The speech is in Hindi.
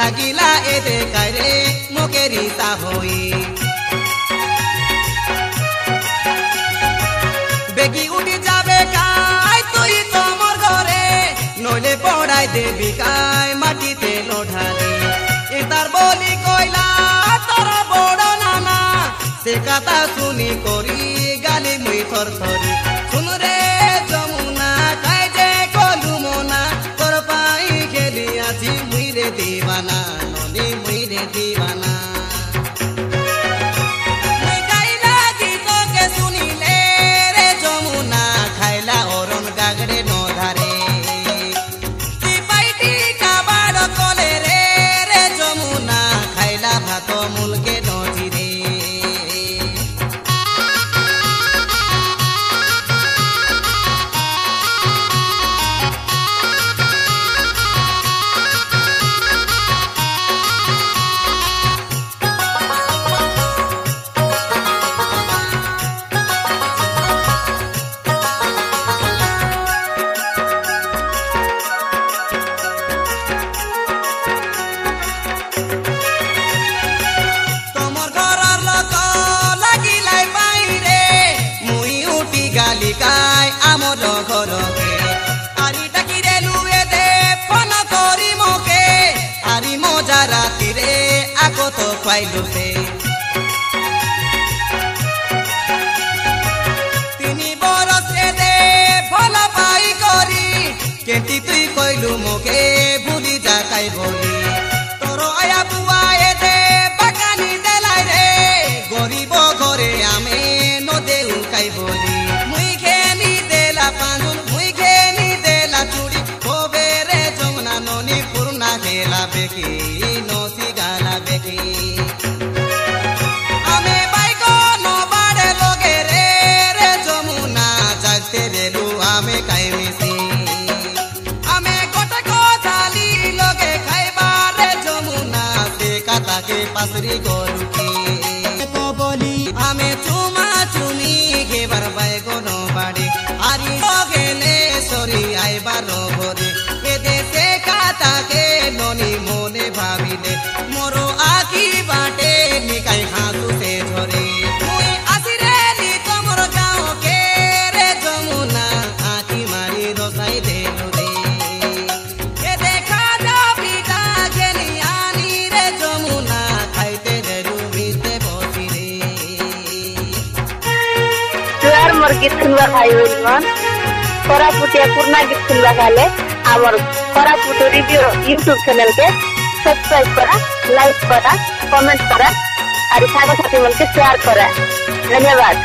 লাগিলা এতে কারে মোকেরি তা হই বেগি উঠি যাবে কাই তুই তোমার ঘরে নইলে পড়াই দেবি কাই মাটিতে লোঢালে এটার বলি কইলা তোর বড় নানা সে কথা শুনি করি গালি মুই থর থরি শুন রে যমুনা কাই যে কলু মনা তোর পাই খেলি আছি মুই রে দিবানা নদী মুই রে দিবানা মুই গাইলা গীতকে শুনিলে রে যমুনা খাইলা অরণ গাগড়ে নধারে তুই পাইটি কাবার কলে রে রে যমুনা খাইলা ভাত মুলকে নজিরে গালিকাই আমর ঘরকে আরি ডাকিরে লুয়ে দে ফোন করি মোকে আরি মজা রাতিরে আগত পাইলু সে তিনি বরসে দে ভাল পাই করি কেটি তুই কইলু মোকে ভুলি যাকাই বলি তোর আয়া বুয়ায়ে দে বাগানি দেলাই রে গরিব ঘরে আমি নদে উকাই বলি गेला बेकी नोसी गाला बेकी आमे बाइको नो बाड़े लोगे रे रे जमुना जागते रेलू आमे काई मिसी आमे गोटे को थाली लोगे खाइबा रे जमुना से काता के पासरी गोरुकी तो बोली आमे चुमा चुमी के बरबाई को नो बाड़े आरी लोगे ले सोरी आइबा रो भोरे देशे काता के ननी मोने भाविले मोरो आखी बाटे निकाई हाथू से झरे मुई आसिरे नी तमर गाँव के रे जमुना आखी मारी रोसाई देलु रे ए देखा जा पिता घेनी आनी रे जमुना खाइते देलु मिस्ते बसी रे तुयार मोर गीत सुनवा खाई मन कोरापुटिया पूर्णा गीत सुनवा खाले our Koraput review YouTube channel के सब्सक्राइब करा लाइक करा कमेंट करा और साथी मन के शेयर करा धन्यवाद।